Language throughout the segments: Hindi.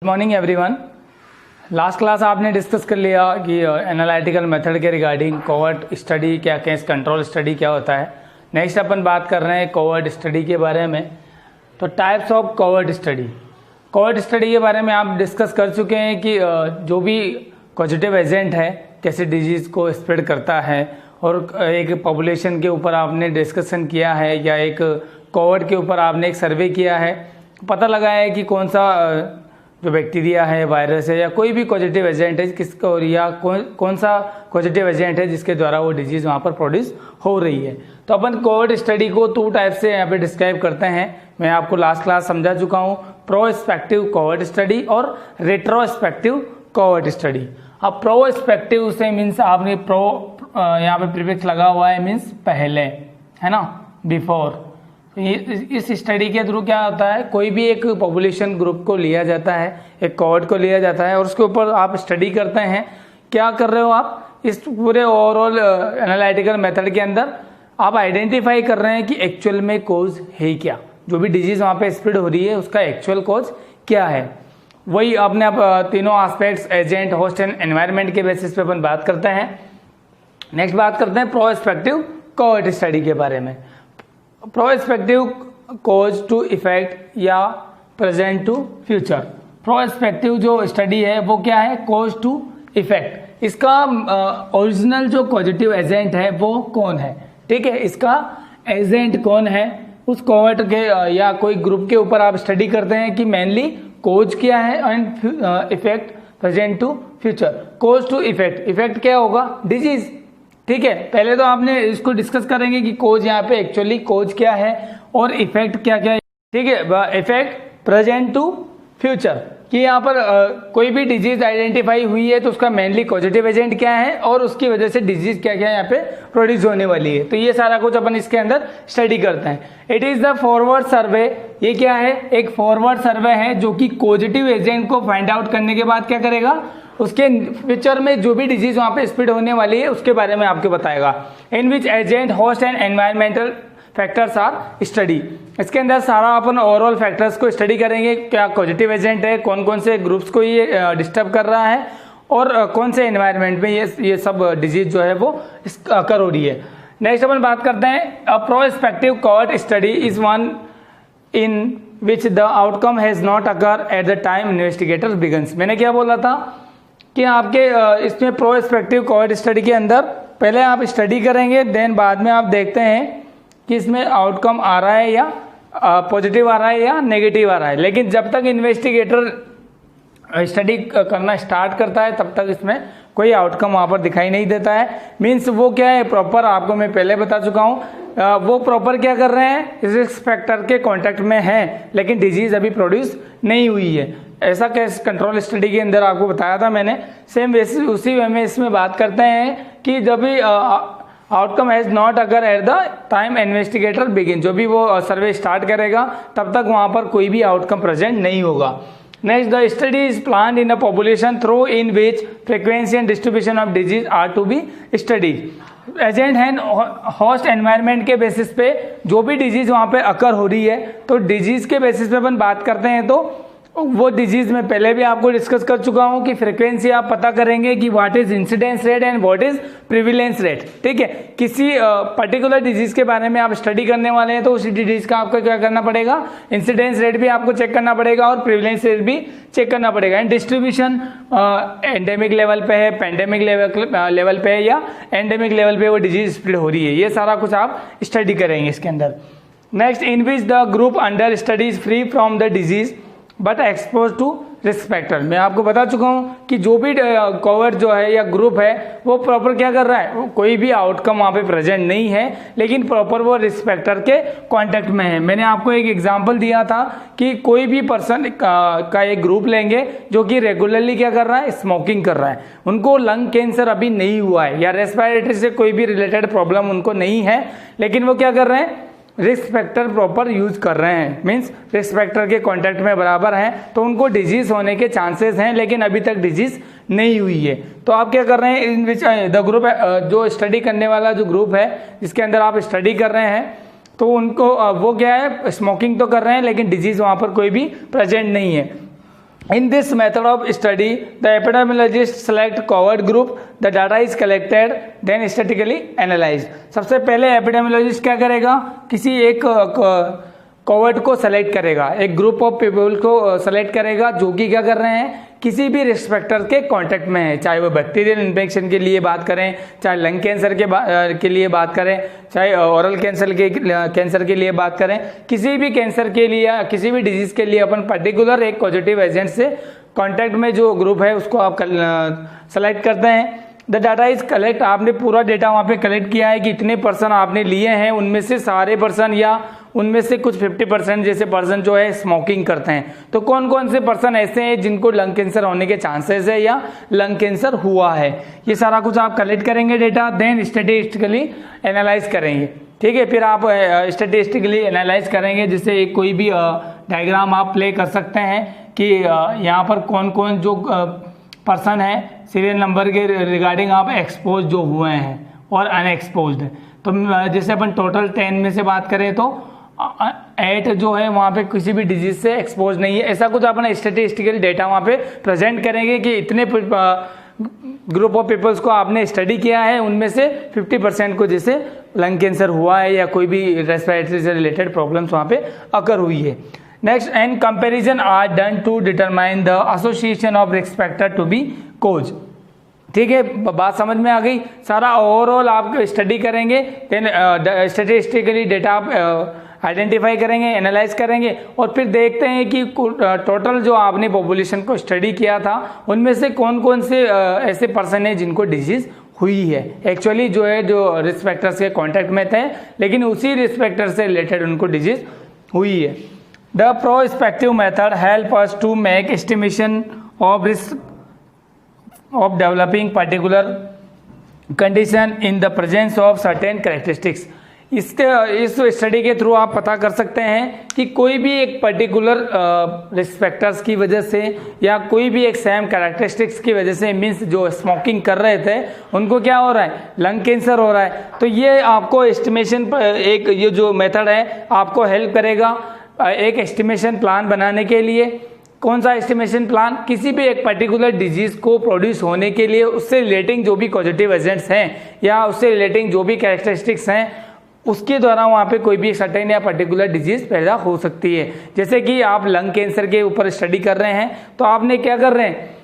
Morning everyone. लास्ट क्लास आपने डिस्कस कर लिया कि एनालिटिकल मेथड के रिगार्डिंग कोवर्ट स्टडी क्या, केस कंट्रोल स्टडी क्या होता है। नेक्स्ट अपन बात कर रहे हैं कोवर्ट स्टडी के बारे में। तो टाइप्स ऑफ कोवर्ट स्टडी के बारे में आप डिस्कस कर चुके हैं कि जो भी पॉजिटिव एजेंट है कैसे डिजीज़ को स्प्रेड करता है, और एक पॉपुलेशन के ऊपर आपने डिस्कशन किया है या एक कोवर्ट के ऊपर आपने एक सर्वे किया है, पता लगा है कि कौन सा जो बैक्टीरिया है, वायरस है या कोई भी पॉजिटिव एजेंट है किसको, या कौन सा पॉजिटिव एजेंट है जिसके द्वारा वो डिजीज़ वहाँ पर प्रोड्यूस हो रही है। तो अपन कोवर्ट स्टडी को 2 टाइप से यहाँ पे डिस्क्राइब करते हैं। मैं आपको लास्ट क्लास समझा चुका हूँ, प्रोस्पेक्टिव कोवर्ट स्टडी और रेट्रोस्पेक्टिव कोवर्ट स्टडी। अब प्रोस्पेक्टिव से मीन्स आपने यहाँ पे प्रीफिक्स लगा हुआ है, मीन्स पहले, है ना, बिफोर। इस स्टडी के थ्रू क्या होता है, कोई भी एक पॉपुलेशन ग्रुप को लिया जाता है, एक कोवर्ट को लिया जाता है और उसके ऊपर आप स्टडी करते हैं। क्या कर रहे हो आप, इस पूरे ओवरऑल एनालिटिकल मेथड के अंदर आप आइडेंटिफाई कर रहे हैं कि एक्चुअल में कोज है क्या, जो भी डिजीज़ वहाँ पे स्प्रेड हो रही है उसका एक्चुअल कोज क्या है। वही अपने आप तीनों aspects, agent, host and environment के बेसिस पे अपन बात करते हैं। नेक्स्ट बात करते हैं प्रोस्पेक्टिव कोवर्ट स्टडी के बारे में। प्रोस्पेक्टिव कोज टू इफेक्ट या प्रेजेंट टू फ्यूचर। प्रोस्पेक्टिव जो स्टडी है वो क्या है, कोज टू इफेक्ट। इसका ओरिजिनल जो पॉजिटिव एजेंट है वो कौन है, ठीक है, इसका एजेंट कौन है, उस कोवर्ट के या कोई ग्रुप के ऊपर आप स्टडी करते हैं कि मेनली कोज क्या है and effect present to future. Cause to effect, effect क्या होगा, डिजीज, ठीक है। पहले तो आपने इसको डिस्कस करेंगे कि कोज यहाँ पे एक्चुअली कोज क्या है और इफेक्ट क्या क्या है, ठीक है। इफेक्ट प्रेजेंट टू फ्यूचर कि यहाँ पर कोई भी डिजीज आइडेंटिफाई हुई है तो उसका मेनली पॉजिटिव एजेंट क्या है और उसकी वजह से डिजीज क्या क्या यहाँ पे प्रोड्यूस होने वाली है। तो ये सारा कुछ अपन इसके अंदर स्टडी करते हैं। इट इज द फॉरवर्ड सर्वे। ये क्या है, एक फॉरवर्ड सर्वे है जो कि पॉजिटिव एजेंट को फाइंड आउट करने के बाद क्या करेगा, उसके फ्यूचर में जो भी डिजीज वहाँ पे स्प्रेड होने वाली है उसके बारे में आपको बताएगा। In which agent, host and environmental factors are study. इसके अंदर सारा अपन ओवरऑल फैक्टर्स को स्टडी करेंगे, क्या पॉजिटिव एजेंट है, कौन कौन से ग्रुप्स को ये डिस्टर्ब कर रहा है और कौन से एनवायरनमेंट में ये सब डिजीज जो है वो अकर हो रही है। नेक्स्ट अपन बात करते हैं, अ prospective covert study is one in which the outcome has not occur at the time investigator begins. मैंने क्या बोला था कि आपके इसमें प्रोस्पेक्टिव कोवर्ट स्टडी के अंदर पहले आप स्टडी करेंगे, देन बाद में आप देखते हैं कि इसमें आउटकम आ रहा है या पॉजिटिव आ रहा है या नेगेटिव आ रहा है। लेकिन जब तक इन्वेस्टिगेटर स्टडी करना स्टार्ट करता है तब तक इसमें कोई आउटकम वहाँ पर दिखाई नहीं देता है। मीन्स वो क्या है, प्रॉपर आपको मैं पहले बता चुका हूँ, वो प्रॉपर क्या कर रहे हैं, रिस्क फैक्टर के कांटेक्ट में हैं लेकिन डिजीज अभी प्रोड्यूस नहीं हुई है। ऐसा केस कंट्रोल स्टडी के अंदर आपको बताया था मैंने। सेम वैसे उसी वे में इसमें बात करते हैं कि जब भी आउटकम हैज नॉट अगर at the time investigator begin, जो भी वो सर्वे स्टार्ट करेगा तब तक वहाँ पर कोई भी आउटकम प्रेजेंट नहीं होगा। Next, the study is planned in a population through in which frequency and distribution of disease are to be studied. Agent and host environment के बेसिस पे जो भी डिजीज वहाँ पे अकर हो रही है, तो डिजीज के बेसिस पे अपन बात करते हैं तो वो डिजीज में पहले भी आपको डिस्कस कर चुका हूं कि फ्रीक्वेंसी आप पता करेंगे कि what is incidence rate and what is prevalence rate, ठीक है। किसी पर्टिकुलर डिजीज के बारे में आप स्टडी करने वाले हैं तो उसी डिजीज का आपको क्या करना पड़ेगा, इंसिडेंस रेट भी आपको चेक करना पड़ेगा और प्रिविलेंस रेट भी चेक करना पड़ेगा। एंड डिस्ट्रीब्यूशन एंडेमिक लेवल पे है, पेंडेमिक लेवल पे है या एंडेमिक लेवल पे वो डिजीज स्प्रेड हो रही है, ये सारा कुछ आप स्टडी करेंगे इसके अंदर। Next, in which the group under study is free from the disease but expose to risk factor. मैं आपको बता चुका हूँ कि जो भी कोवर्ट जो है या ग्रुप है वो प्रॉपर क्या कर रहा है, वो कोई भी आउटकम वहाँ पे प्रेजेंट नहीं है लेकिन प्रॉपर वो रिस्क फैक्टर के कांटेक्ट में है। मैंने आपको एक एग्जांपल दिया था कि कोई भी पर्सन का एक ग्रुप लेंगे जो कि रेगुलरली क्या कर रहा है, स्मोकिंग कर रहा है, उनको लंग कैंसर अभी नहीं हुआ है या रेस्पिरेटरी से कोई भी रिलेटेड प्रॉब्लम उनको नहीं है, लेकिन वो क्या कर रहे हैं, रिस्क फैक्टर प्रॉपर यूज कर रहे हैं, मीन्स रिस्क फैक्टर के कांटेक्ट में बराबर हैं, तो उनको डिजीज होने के चांसेस हैं लेकिन अभी तक डिजीज नहीं हुई है। तो आप क्या कर रहे हैं, इन विच द ग्रुप जो स्टडी करने वाला जो ग्रुप है जिसके अंदर आप स्टडी कर रहे हैं, तो उनको वो क्या है, स्मोकिंग तो कर रहे हैं लेकिन डिजीज वहाँ पर कोई भी प्रेजेंट नहीं है। In this method of study, the epidemiologist select cohort group, the data is collected, then statistically analyzed. सबसे पहले एपिडेमियोलॉजिस्ट क्या करेगा, किसी एक कोवर्ट को सेलेक्ट करेगा, एक ग्रुप ऑफ पीपल को सेलेक्ट करेगा जो कि क्या कर रहे हैं, किसी भी रिस्क फैक्टर के कांटेक्ट में है, चाहे वो बैक्टीरियल इन्फेक्शन के लिए बात करें, चाहे लंग कैंसर के लिए बात करें, चाहे ओरल कैंसर के लिए बात करें, किसी भी कैंसर के लिए, किसी भी डिजीज के लिए अपन पर्टिकुलर एक पॉजिटिव एजेंट से कांटेक्ट में जो ग्रुप है उसको आप सेलेक्ट करते हैं। द डाटा इज कलेक्ट, आपने पूरा डेटा वहाँ पे कलेक्ट किया है कि इतने पर्सन आपने लिए हैं, उनमें से सारे पर्सन या उनमें से कुछ 50% जैसे पर्सन जो है स्मोकिंग करते हैं, तो कौन कौन से पर्सन ऐसे हैं जिनको लंग कैंसर होने के चांसेस है या लंग कैंसर हुआ है, ये सारा कुछ आप कलेक्ट करेंगे डेटा, देन स्टैटिस्टिकली एनालाइज करेंगे। ठीक है, फिर आप स्टैटिस्टिकली एनालाइज करेंगे, जिससे एक कोई भी डायग्राम आप प्ले कर सकते हैं कि यहाँ पर कौन कौन जो पर्सन है सीरियल नंबर के रिगार्डिंग आप एक्सपोज जो हुए हैं और अनएक्सपोज्ड। तो जैसे अपन टोटल 10 में से बात करें तो 8 जो है वहाँ पे किसी भी डिजीज से एक्सपोज नहीं है, ऐसा कुछ अपना स्टैटिस्टिकल डेटा वहाँ पे प्रेजेंट करेंगे कि इतने ग्रुप ऑफ पीपल्स को आपने स्टडी किया है, उनमें से 50% को जैसे लंग कैंसर हुआ है या कोई भी रेस्पिरेटरी से रिलेटेड प्रॉब्लम्स वहाँ पे अकर हुई है। Next, and comparison are done to determine the association of risk factor to be cause. ठीक है, बात समझ में आ गई। सारा ओवरऑल आप स्टडी करेंगे, देन स्टैटिस्टिकली डेटा आप आइडेंटिफाई करेंगे, एनालाइज करेंगे और फिर देखते हैं कि टोटल जो आपने पॉपुलेशन को स्टडी किया था उनमें से कौन कौन से ऐसे पर्सन है जिनको डिजीज हुई है, एक्चुअली जो है जो रिस्क फैक्टर्स के कांटेक्ट में थे लेकिन उसी रिस्क फैक्टर से रिलेटेड उनको डिजीज हुई है। The prospective method help us to make estimation of risk of developing particular condition in the presence of certain characteristics. इस स्टडी के थ्रू आप पता कर सकते हैं कि कोई भी एक पर्टिकुलर रिस्क फैक्टर्स की वजह से या कोई भी एक सेम कैरेक्टरिस्टिक्स की वजह से, मीन्स जो स्मोकिंग कर रहे थे उनको क्या हो रहा है, लंग कैंसर हो रहा है। तो ये आपको एस्टिमेशन, एक ये जो मेथड है आपको हेल्प करेगा एक एस्टिमेशन प्लान बनाने के लिए। कौन सा एस्टिमेशन प्लान, किसी भी एक पर्टिकुलर डिजीज को प्रोड्यूस होने के लिए उससे रिलेटिंग जो भी पॉजिटिव एजेंट्स हैं या उससे रिलेटिंग जो भी कैरेक्टरिस्टिक्स हैं उसके द्वारा वहाँ पे कोई भी सर्टेन या पर्टिकुलर डिजीज पैदा हो सकती है। जैसे कि आप लंग कैंसर के ऊपर स्टडी कर रहे हैं तो आपने क्या कर रहे हैं,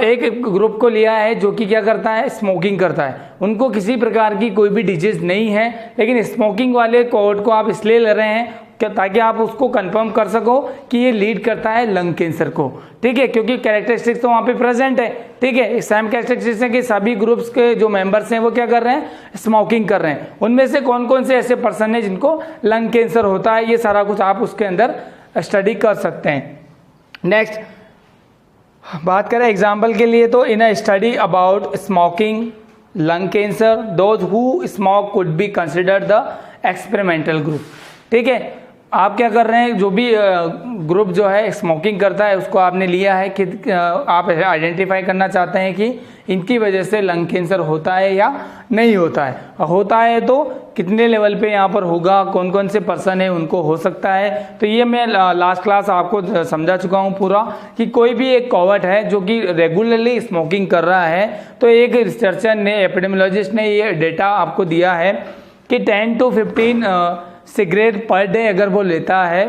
एक ग्रुप को लिया है जो कि क्या करता है, स्मोकिंग करता है, उनको किसी प्रकार की कोई भी डिजीज नहीं है, लेकिन स्मोकिंग वाले कोहॉर्ट को आप इसलिए ले रहे हैं ताकि आप उसको कंफर्म कर सको कि ये लीड करता है लंग कैंसर को। ठीक है, क्योंकि कैरेक्टरिस्टिक्स तो वहाँ पे प्रेजेंट है। ठीक है, सेम कैरेक्टरिस्टिक्स है कि सभी ग्रुप्स के जो मेंबर्स हैं वो क्या कर रहे हैं, स्मोकिंग कर रहे हैं। उनमें से कौन कौन से ऐसे पर्सन हैं जिनको लंग कैंसर होता है, ये सारा कुछ आप उसके अंदर स्टडी कर सकते हैं। नेक्स्ट बात करें एग्जाम्पल के लिए तो in a study about smoking lung cancer those who smoke could be considered the experimental group. ठीक है, आप क्या कर रहे हैं, जो भी ग्रुप जो है स्मोकिंग करता है उसको आपने लिया है कि आप आइडेंटिफाई करना चाहते हैं कि इनकी वजह से लंग कैंसर होता है या नहीं होता है, होता है तो कितने लेवल पे यहाँ पर होगा, कौन कौन से पर्सन है उनको हो सकता है। तो ये मैं लास्ट क्लास आपको समझा चुका हूँ पूरा कि कोई भी एक कोहॉर्ट है जो कि रेगुलरली स्मोकिंग कर रहा है, तो एक रिसर्चर ने, एपिडेमियोलॉजिस्ट ने ये डेटा आपको दिया है कि 10 to 15 सिगरेट पर डे अगर वो लेता है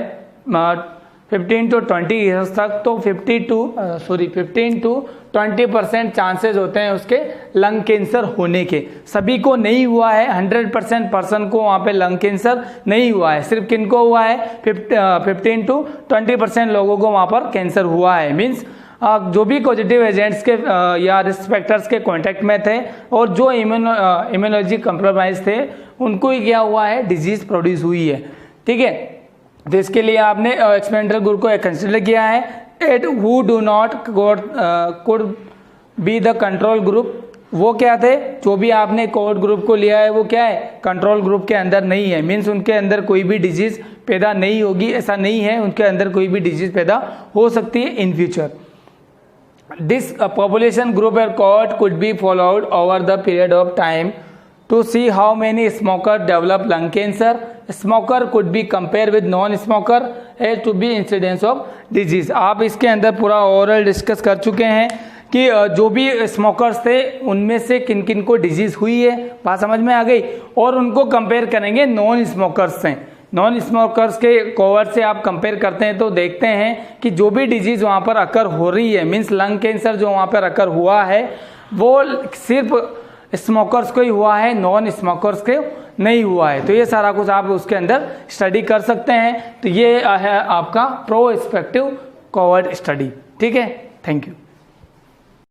15 to 20 ईयर्स तक, तो 15 to 20% चांसेस होते हैं उसके लंग कैंसर होने के। सभी को नहीं हुआ है, 100% पर्सन को वहाँ पे लंग कैंसर नहीं हुआ है, सिर्फ किनको हुआ है, 15 to 20% लोगों को वहाँ पर कैंसर हुआ है। मीन्स जो भी पॉजिटिव एजेंट्स के या रिस्क फैक्टर्स के कांटेक्ट में थे और जो इम्यूनोलॉजी कंप्रोमाइज थे उनको ही क्या हुआ है, डिजीज प्रोड्यूस हुई है। ठीक है, तो इसके लिए आपने एक्सपेरिमेंटल ग्रुप को कंसिडर किया है। At who do not could be the control group, वो क्या थे, जो भी आपने कोहॉर्ट ग्रुप को लिया है वो क्या है, कंट्रोल ग्रुप के अंदर नहीं है। मीन्स उनके अंदर कोई भी डिजीज पैदा नहीं होगी, ऐसा नहीं है, उनके अंदर कोई भी डिजीज पैदा हो सकती है in future. This population group or cohort could be followed over the period of time to see how many smoker develop lung cancer. Smoker could be compared with non-smoker as to be incidence of disease. आप इसके अंदर पूरा ओवरऑल डिस्कस कर चुके हैं कि जो भी स्मोकर्स थे उनमें से किन किन को डिजीज़ हुई है, बात समझ में आ गई। और उनको कंपेयर करेंगे नॉन स्मोकर्स से। नॉन स्मोकर्स के कोवर्ट से आप कंपेयर करते हैं तो देखते हैं कि जो भी डिजीज़ वहाँ पर अकर हो रही है, मीन्स लंग कैंसर जो वहाँ पर अकर हुआ है वो सिर्फ स्मोकर्स को ही हुआ है, नॉन स्मोकर्स के नहीं हुआ है। तो ये सारा कुछ आप उसके अंदर स्टडी कर सकते हैं। तो ये है आपका प्रोस्पेक्टिव कोवर्ट स्टडी। ठीक है, थैंक यू।